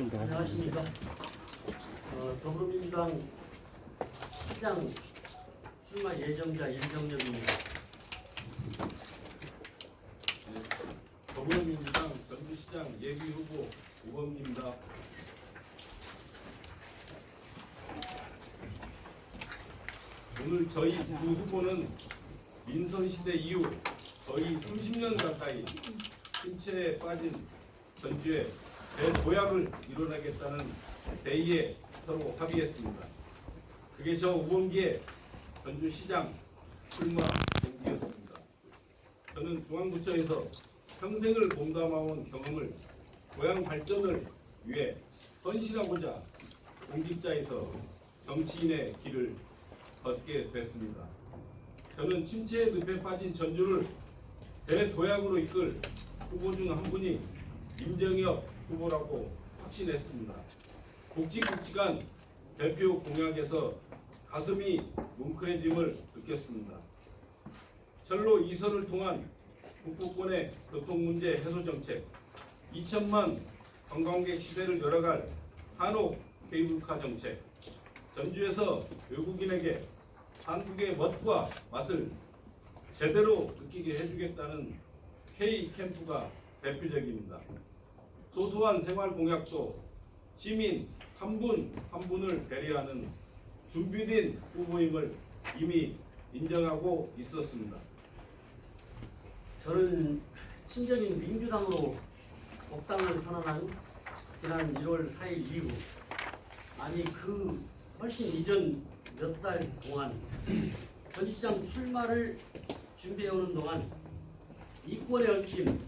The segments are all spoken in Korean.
안녕하십니까. 더불어민주당 시장 출마 예정자 임정엽입니다. 더불어민주당 전주시장 예비후보 우범기입니다. 오늘 저희 두 후보는 민선시대 이후 거의 30년 가까이 침체에 빠진 전주에 대도약을 이뤄내겠다는 대의에 서로 합의했습니다. 그게 저 우범기의 전주시장 출마 동기였습니다. 저는 중앙부처에서 평생을 몸담아온 경험을 고향 발전을 위해 헌신하고자 공직자에서 정치인의 길을 걷게 됐습니다. 저는 침체의 늪에 빠진 전주를 대도약으로 이끌 후보 중 한 분이 임정엽 후보라고 확신했습니다. 굵직굵직한 대표 공약에서 가슴이 뭉클해짐을 느꼈습니다. 철로 2선을 통한 북부권의 교통문제 해소 정책, 2천만 관광객 시대를 열어갈 한옥 케이블카 정책, 전주에서 외국인에게 한국의 멋과 맛을 제대로 느끼게 해주겠다는 K캠프가 대표적입니다. 소소한 생활 공약도 시민 한 분 한 분을 배려하는 준비된 후보임을 이미 인정하고 있었습니다. 저는 친정인 민주당으로 복당을 선언한 지난 1월 4일 이후, 아니 그 훨씬 이전 몇 달 동안 전시장 출마를 준비해오는 동안 이권에 얽힌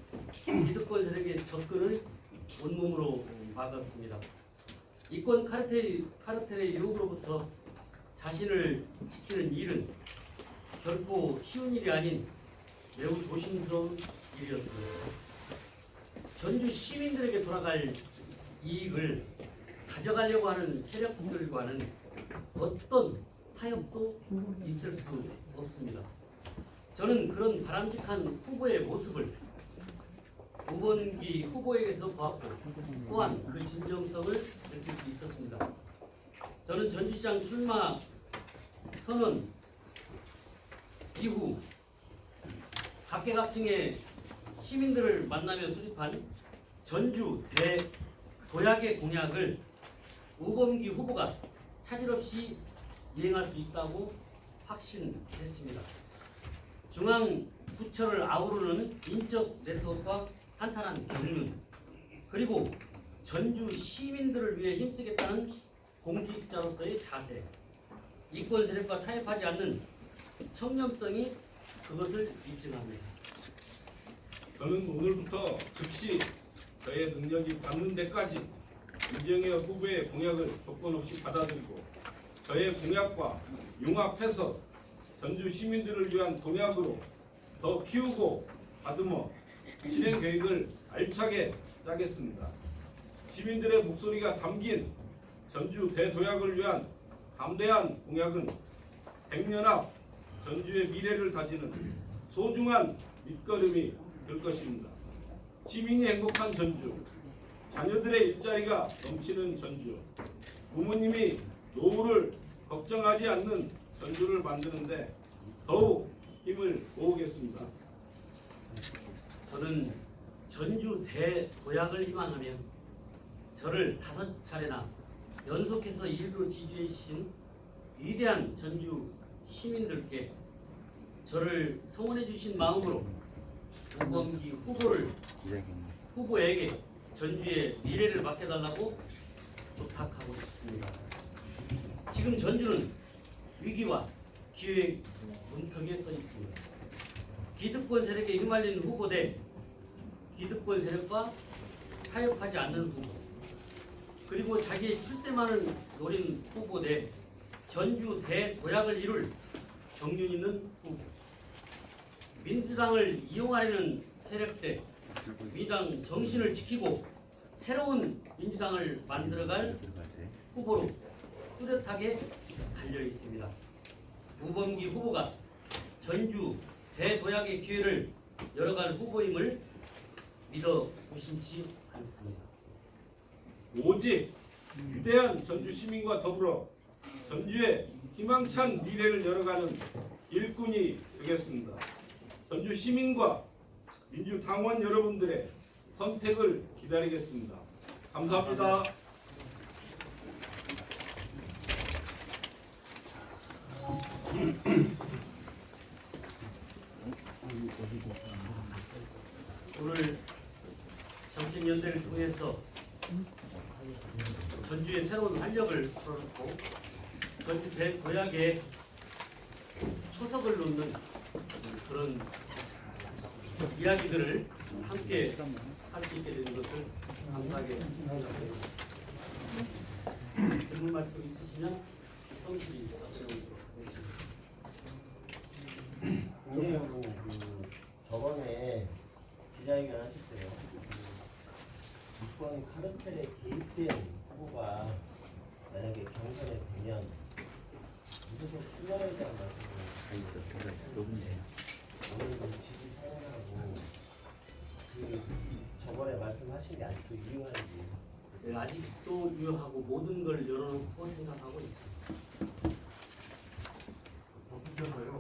기득권 세력의 접근을 온몸으로 막았습니다. 이권 카르텔의 유혹으로부터 자신을 지키는 일은 결코 쉬운 일이 아닌 매우 조심스러운 일이었습니다. 전주 시민들에게 돌아갈 이익을 가져가려고 하는 세력들과는 어떤 타협도 있을 수 없습니다. 저는 그런 바람직한 후보의 모습을 우범기 후보에게서 보았고 또한 그 진정성을 느낄 수 있었습니다. 저는 전주시장 출마 선언 이후 각계각층의 시민들을 만나며 수립한 전주 대도약의 공약을 우범기 후보가 차질 없이 이행할 수 있다고 확신했습니다. 중앙 부처를 아우르는 인적 네트워크와 탄탄한 경륜, 그리고 전주 시민들을 위해 힘쓰겠다는 공직자로서의 자세, 이권 세력과 타협하지 않는 청렴성이 그것을 입증합니다. 저는 오늘부터 즉시 저의 능력이 닿는 데까지 임정엽 후보의 공약을 조건 없이 받아들이고 저의 공약과 융합해서 전주 시민들을 위한 공약으로 더 키우고 다듬어 진행 계획을 알차게 짜겠습니다. 시민들의 목소리가 담긴 전주 대도약을 위한 담대한 공약은 100년 앞 전주의 미래를 다지는 소중한 밑거름이 될 것입니다. 시민이 행복한 전주, 자녀들의 일자리가 넘치는 전주, 부모님이 노후를 걱정하지 않는 전주를 만드는데 더욱 힘을 모으겠습니다. 저는 전주 대도약을 희망하며 저를 5차례나 연속해서 일로 지지해 주신 위대한 전주 시민들께 저를 성원해 주신 마음으로 우범기 후보에게 전주의 미래를 맡겨달라고 부탁하고 싶습니다. 지금 전주는 위기와 기회의 문턱에 서 있습니다. 기득권 세력에 휘말리는 후보 대 기득권 세력과 타협하지 않는 후보, 그리고 자기의 출세만을 노린 후보 대 전주 대도약을 이룰 경륜 있는 후보, 민주당을 이용하려는 세력 대 민주당 정신을 지키고 새로운 민주당을 만들어갈 후보로 뚜렷하게 달려 있습니다. 우범기 후보가 전주 대도약의 기회를 열어갈 후보임을 믿어 의심치 않습니다. 오직 위대한 전주 시민과 더불어 전주의 희망찬 미래를 열어가는 일꾼이 되겠습니다. 전주 시민과 민주당원 여러분들의 선택을 기다리겠습니다. 감사합니다. 오늘 정책연대를 통해서 전주의 새로운 활력을 불어넣고 전주 대도약에 초석을 놓는 그런 이야기들을 함께 할 수 있게 되는 것을 감사하게 생각합니다. 질문 말씀 있으시면 성실히 답변하도록 하겠습니다. 국내용으로 저번에 기자회견 하실 때요. 이번 카르텔에 개입된 후보가 만약에 경선에 되면 무소속 출마에 대한 말씀을 아무래도 지지 선언하고 저번에 말씀하신 게 아직도 유효한지. 네, 아직도 유효하고 모든 걸 열어놓고 생각하고 있습니다. 바쁘잖아요.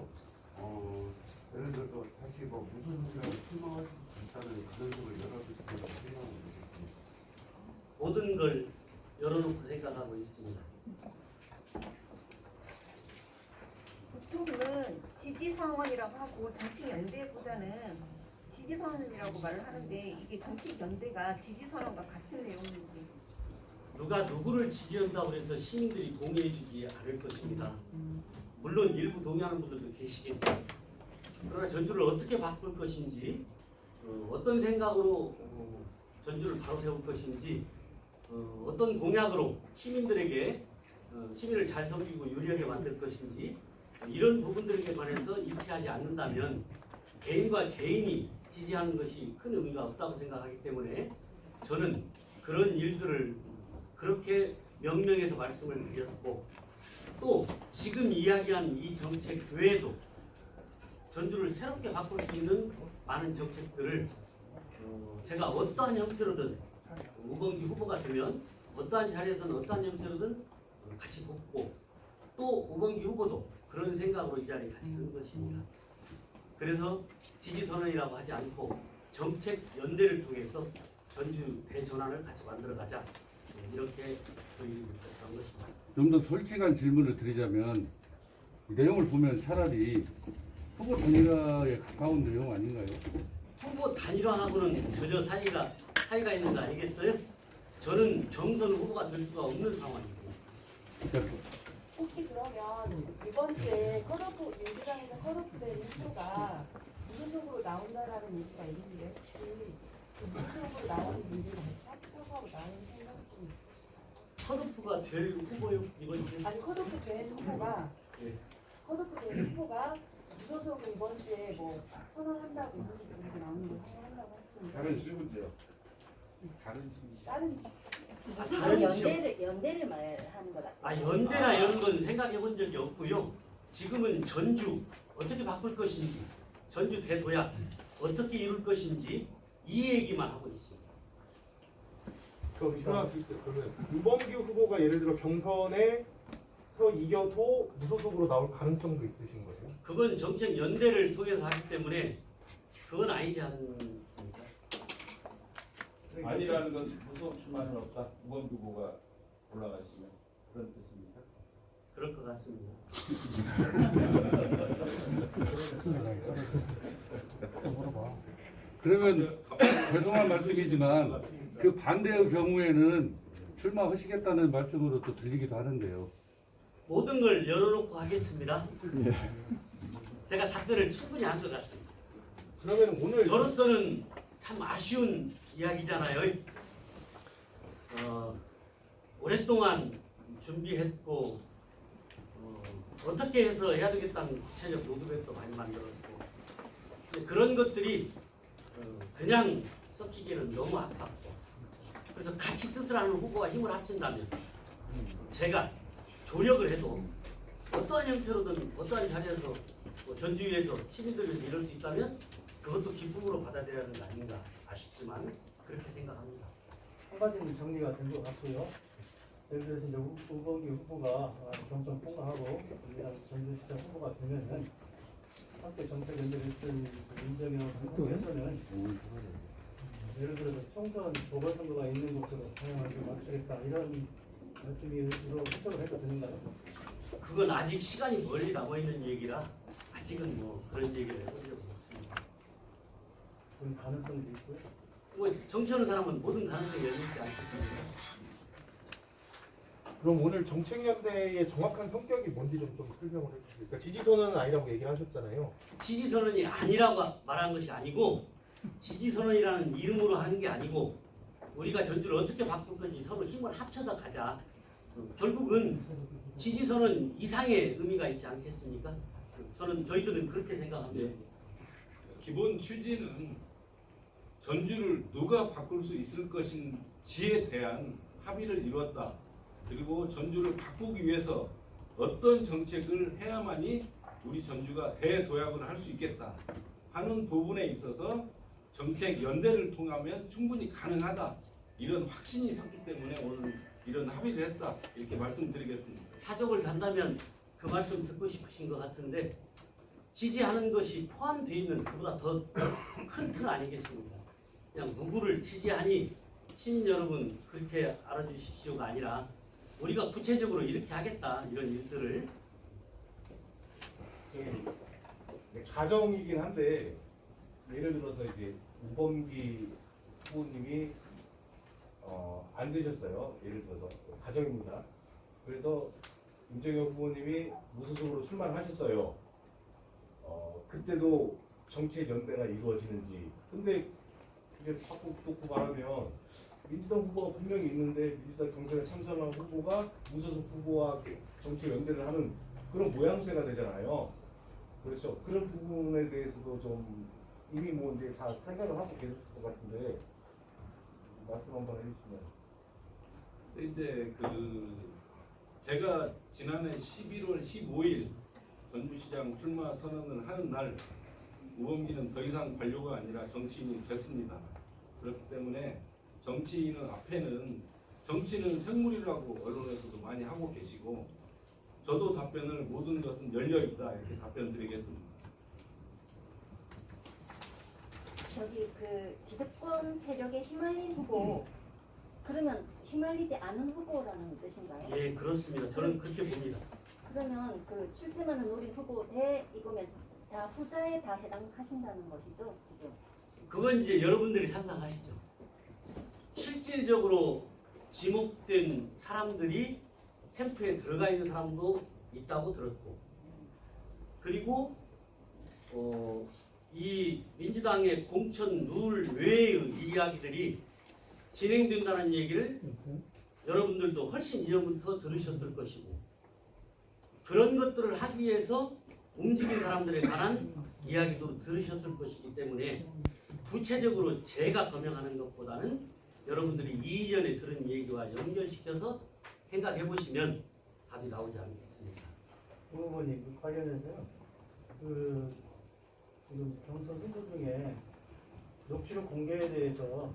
예를 들어서 다시 무슨 소리라고 출마할 수 있다는 가능성을 열어둘 수 있다고 생각하고 계십니까? 모든 걸 열어놓고 생각하고 있습니다. 보통은 지지선언이라고 하고 정책연대보다는 지지선언이라고 말을 하는데 이게 정책연대가 지지선언과 같은 내용인지. 누가 누구를 지지한다고 해서 시민들이 동의해주지 않을 것입니다. 물론 일부 동의하는 분들도 계시겠죠. 그러나 전주를 어떻게 바꿀 것인지, 어떤 생각으로 전주를 바로 세울 것인지, 어떤 공약으로 시민들에게 시민을 잘 섬기고 유리하게 만들 것인지, 이런 부분들에 관해서 일치하지 않는다면 개인과 개인이 지지하는 것이 큰 의미가 없다고 생각하기 때문에 저는 그런 일들을 그렇게 명명해서 말씀을 드렸고, 또 지금 이야기한 이 정책 외에도 전주를 새롭게 바꿀 수 있는 많은 정책들을 제가 어떠한 형태로든 우범기 후보가 되면 어떠한 자리에서는 어떠한 형태로든 같이 돕고, 또 우범기 후보도 그런 생각으로 이 자리에 같이 쓰는 것입니다. 그래서 지지선언이라고 하지 않고 정책 연대를 통해서 전주 대전환을 같이 만들어가자, 이렇게 저희들이 결정한 것입니다. 좀 더 솔직한 질문을 드리자면 이 내용을 보면 차라리 후보 단일화에 가까운 내용 아닌가요? 후보 단일화하고는 전혀 사이가 있는 거 아니겠어요? 저는 경선 후보가 될 수가 없는 상황이고. 혹시 그러면 이번 주에 컷오프 민주당에서 컷오프된 후보가 무소속으로 나온다라는 얘기가 있는데 혹시 그 무소속으로 나오는 분들이 같이 합쳐서 나오는 생각이 컷오프가 될 후보요 이번 주에? 아니 컷오프된 후보가 예. 컷오프된 후보가 무소속으로 이번 주에 뭐 선언한다고 이런 식으로 나오는 거 선언한다고 하시는데 다른 질문이요. 다른 다른 다른 연대를 말하는 거다. 연대나 이런 건 생각해 본 적이 없고요. 지금은 전주 어떻게 바꿀 것인지, 전주 대도약 어떻게 이룰 것인지 이 얘기만 하고 있습니다. 그러면 우범규 후보가 예를 들어 경선에서 이겨도 무소속으로 나올 가능성도 있으신 거예요? 그건 정책 연대를 통해서 하기 때문에 그건 아니지 않습니까? 아니라는 건 무소속 출마는 없다. 우범규 후보가 올라가시면 그런 뜻입니까? 그럴 것 같습니다. 그러면 죄송한 말씀이지만 그 반대의 경우에는 출마하시겠다는 말씀으로 또 들리기도 하는데요. 모든 걸 열어놓고 하겠습니다. 제가 답변을 충분히 한 것 같습니다. 그러면 오늘 저로서는 참 아쉬운 이야기잖아요. 오랫동안 준비했고 어떻게 해서 해야 되겠다는 구체적 로드맵도 많이 만들었고, 근데 그런 것들이 그냥 썩히기는 너무 아깝고, 그래서 같이 뜻을 하는 후보가 힘을 합친다면 제가 조력을 해도 어떠한 형태로든 어떠한 자리에서 전주위에서 시민들을 위해서 이룰 수 있다면 그것도 기쁨으로 받아들여야 하는 거 아닌가 아쉽지만 그렇게 생각합니다. 가지는 정리가 된 것 같고요. 예를 들어서 이제 우범기 후보가 경선 통과하고 전주시장 후보가 되면은 함께 정책 연대를 했던 민정현 후보에서는 예를 들어서 총선 보궐선거가 있는 곳으로 방향을 좀 맞추겠다 이런 말씀으로 해석을 해도 되는가요? 그건 아직 시간이 멀리 남아 있는 얘기라 아직은 뭐 그런 얘기를 해본 적은 없습니다. 그런 가능성도 있고요. 뭐 정치하는 사람은 모든 가능성이 열려 있지 않겠습니까? 그럼 오늘 정책연대의 정확한 성격이 뭔지 좀 설명을 해주세요. 그러니까 지지선언은 아니라고 얘기를 하셨잖아요. 지지선언이 아니라고 말한 것이 아니고 지지선언이라는 이름으로 하는 게 아니고 우리가 전주를 어떻게 바꿀 건지 서로 힘을 합쳐서 가자. 결국은 지지선언 이상의 의미가 있지 않겠습니까? 저희들은 그렇게 생각합니다. 기본 취지는 전주를 누가 바꿀 수 있을 것인지에 대한 합의를 이뤘다. 그리고 전주를 바꾸기 위해서 어떤 정책을 해야만이 우리 전주가 대도약을 할 수 있겠다 하는 부분에 있어서 정책 연대를 통하면 충분히 가능하다. 이런 확신이 섰기 때문에 오늘 이런 합의를 했다. 이렇게 말씀드리겠습니다. 사족을 단다면 그 말씀 듣고 싶으신 것 같은데 지지하는 것이 포함되어 있는 그보다 더 큰 틀 아니겠습니까? 그냥 누구를 지지하니 시민 여러분 그렇게 알아주십시오가 아니라 우리가 구체적으로 이렇게 하겠다 이런 일들을 가정이긴 한데 예를 들어서 이제 우범기 후보님이 안 되셨어요. 예를 들어서 가정입니다. 그래서 임정혁 후보님이 무소속으로 출마하셨어요. 그때도 정책 연대가 이루어지는지. 근데 이게 자꾸 놓고 말하면 민주당 후보가 분명히 있는데 민주당 경선에 참석한 후보가 무소속 후보와 정책 연대를 하는 그런 모양새가 되잖아요. 그렇죠. 그런 부분에 대해서도 좀 이미 뭐 이제 다 생각을 하고 계실 것 같은데 말씀 한번 해주시면. 이제 제가 지난해 11월 15일 전주시장 출마 선언을 하는 날 우범기는 더 이상 관료가 아니라 정치인이 됐습니다. 그렇기 때문에 정치인은 앞에는 정치는 생물이라고 언론에서도 많이 하고 계시고 저도 답변을 모든 것은 열려 있다 이렇게 답변 드리겠습니다. 저기 그 기득권 세력에 휘말린 후보 그러면 휘말리지 않은 후보라는 뜻인가요? 예 그렇습니다. 저는 그렇게 봅니다. 그러면 그 출세만을 노린 후보 대 이거면 다 후자에 다 해당하신다는 것이죠 지금? 그건 이제 여러분들이 상상하시죠. 실질적으로 지목된 사람들이 캠프에 들어가 있는 사람도 있다고 들었고 그리고 이 민주당의 공천 룰 외의 이야기들이 진행된다는 얘기를 여러분들도 훨씬 이전부터 들으셨을 것이고 그런 것들을 하기 위해서 움직인 사람들에 관한 이야기도 들으셨을 것이기 때문에 구체적으로 제가 거명하는 것보다는 여러분들이 이전에 들은 얘기와 연결시켜서 생각해 보시면 답이 나오지 않겠습니까? 우 후보님 관련해서요. 지금 경선 후보 중에 녹취록 공개에 대해서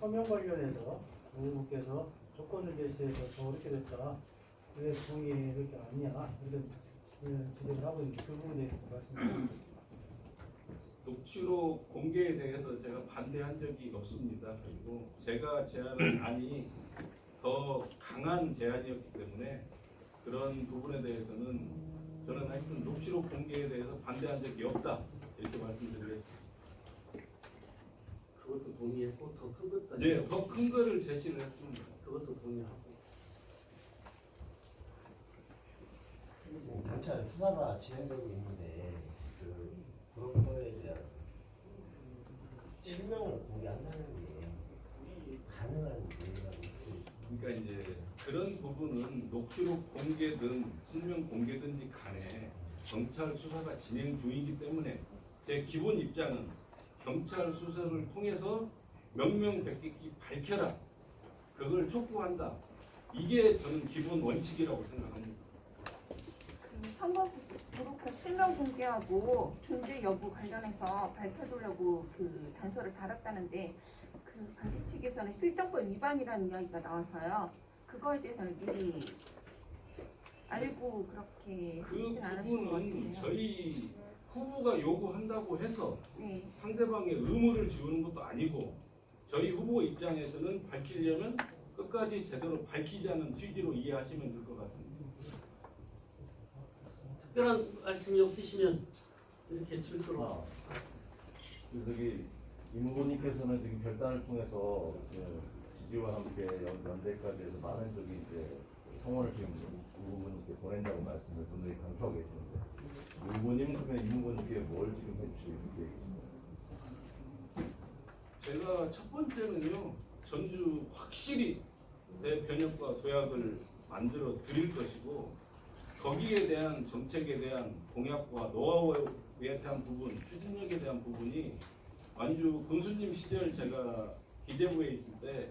서명 관련해서 우 후보께서 조건을 제시해서 저 이렇게 됐다. 왜 동의 이렇게 아니야? 이런 지적을 하고 있는데 그 부분에 대해서 말씀해 주세요. 녹취록 공개에 대해서 제가 반대한 적이 없습니다. 그리고 제가 제안한 안이 더 강한 제안이었기 때문에 그런 부분에 대해서는 저는 하여튼 녹취록 공개에 대해서 반대한 적이 없다 이렇게 말씀드리겠습니다. 그것도 동의했고 더 큰 것도 네, 더 큰 거를 제시를 했습니다. 그것도 동의하고 경찰 수사가 진행되고 있는데 그런 거에 대한 실명을 공개한다는 게 가능한 일이라고. 그러니까 이제 그런 부분은 녹취록 공개든 실명 공개든지 간에 경찰 수사가 진행 중이기 때문에 제 기본 입장은 경찰 수사를 통해서 명명백백히 밝혀라. 그걸 촉구한다. 이게 저는 기본 원칙이라고 생각합니다. 선거 그렇고 실명 공개하고 존재 여부 관련해서 밝혀두려고 그 단서를 달았다는데 그 그 반대 측에서는 실정법 위반이라는 이야기가 나와서요. 그거에 대해서는 미리 알고 그렇게 그 하시진 않으신 것 부분은 같아요. 저희 후보가 요구한다고 해서 네. 상대방의 의무를 지우는 것도 아니고 저희 후보 입장에서는 밝히려면 끝까지 제대로 밝히자는 취지로 이해하시면 될 것 같습니다. 특별한 말씀이 없으시면 이렇게 질도록 저기 임 후보님께서는 지금 결단을 통해서 그 지지와 함께 연대까지 해서 많은 저기 이제 성원을 지금 임 후보님께 보낸다고 말씀을 분명히 강조하고 계시는데 임 후보님은 그러면 임 후보님께 뭘 지금 해주실 계획이신가요? 제가 첫 번째는요, 전주 확실히 대변협과 도약을 만들어 드릴 것이고 거기에 대한 정책에 대한 공약과 노하우에 대한 부분, 추진력에 대한 부분이 완주 군수님 시절 제가 기재부에 있을 때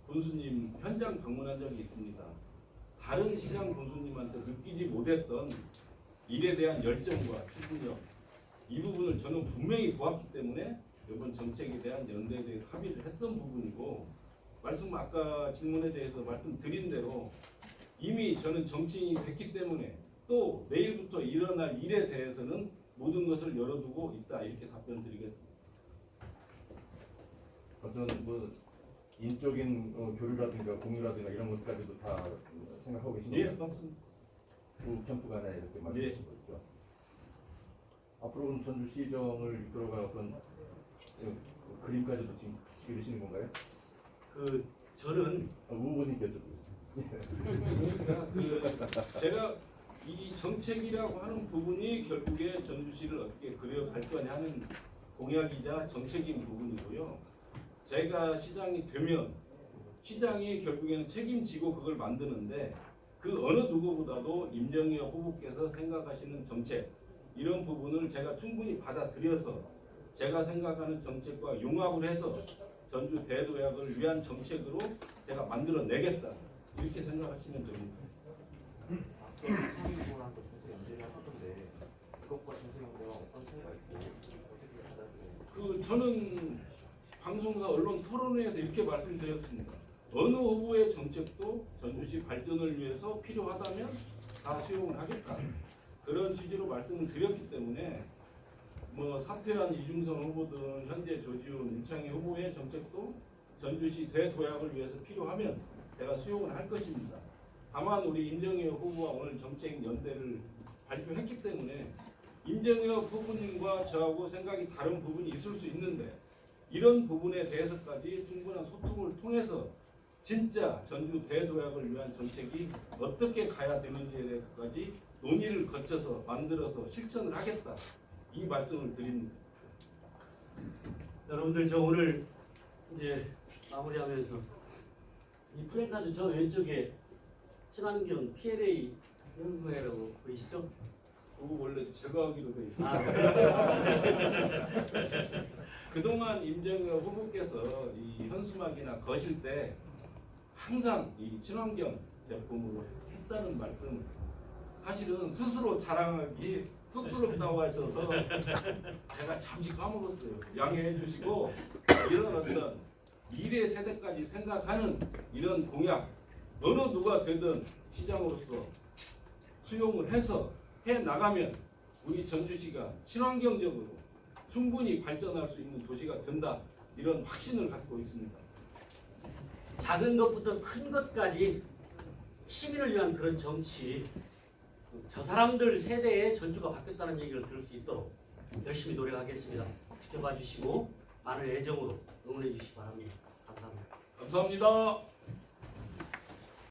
군수님 현장 방문한 적이 있습니다. 다른 시장 군수님한테 느끼지 못했던 일에 대한 열정과 추진력, 이 부분을 저는 분명히 보았기 때문에 이번 정책에 대한 연대에 대해 합의를 했던 부분이고, 아까 질문에 대해서 말씀드린 대로 이미 저는 정치인이 됐기 때문에 또 내일부터 일어날 일에 대해서는 모든 것을 열어두고 있다, 이렇게 답변 드리겠습니다. 어떤 뭐 인적인 교류라든가 공유라든가 이런 것까지도 다 생각하고 계신 예, 거죠? 맞습니다. 두 캠프가 네 이렇게 말씀하신 거죠. 앞으로는 전주시정을 이끌어갈 어떤 그림까지도 지금 그리시는 건가요? 저는 후보님께 여쭤보겠습니다. 제가 이 정책이라고 하는 부분이 결국에 전주시를 어떻게 그려갈 거냐 하는 공약이자 정책인 부분이고요. 제가 시장이 되면 시장이 결국에는 책임지고 그걸 만드는데 그 어느 누구보다도 임정혁 후보께서 생각하시는 정책, 이런 부분을 제가 충분히 받아들여서 제가 생각하는 정책과 융합을 해서 전주 대도약을 위한 정책으로 제가 만들어내겠다, 이렇게 생각하시면 됩니다. 상위 부분한 것 전세 연대를 하셨던데 그것과 전세 연대와 어떤 차이가 있고 어떻게 받아들여요? 저는 방송사 언론 토론회에서 이렇게 말씀드렸습니다. 어느 후보의 정책도 전주시 발전을 위해서 필요하다면 다 수용을 하겠다, 그런 취지로 말씀을 드렸기 때문에 뭐 사퇴한 이중선 후보든 현재 조지훈, 윤창희 후보의 정책도 전주시 대도약을 위해서 필요하면 제가 수용을 할 것입니다. 다만 우리 임정혁 후보와 오늘 정책 연대를 발표했기 때문에 임정혁 후보님과 저하고 생각이 다른 부분이 있을 수 있는데 이런 부분에 대해서까지 충분한 소통을 통해서 진짜 전주 대도약을 위한 정책이 어떻게 가야 되는지에 대해서까지 논의를 거쳐서 만들어서 실천을 하겠다, 이 말씀을 드립니다. 여러분들 저 오늘 이제 마무리하면서 이 플래카드 저 왼쪽에 친환경 PLA 연구회라고 보이시죠? 그거 원래 제가 하기로 돼 있습니다. 아, 그랬어요? 그동안 임정혁 후보께서 이 현수막이나 거실 때 항상 이 친환경 제품으로 했다는 말씀, 사실은 스스로 자랑하기 쑥스럽다고 하셔서 제가 잠시 까먹었어요. 양해해 주시고, 이런 어떤 미래 세대까지 생각하는 이런 공약, 어느 누가 되든 시장으로서 수용을 해서 해 나가면 우리 전주시가 친환경적으로 충분히 발전할 수 있는 도시가 된다, 이런 확신을 갖고 있습니다. 작은 것부터 큰 것까지 시민을 위한 그런 정치, 저 사람들 세대의 전주가 바뀌었다는 얘기를 들을 수 있도록 열심히 노력하겠습니다. 지켜봐 주시고 많은 애정으로 응원해 주시기 바랍니다. 감사합니다. 감사합니다.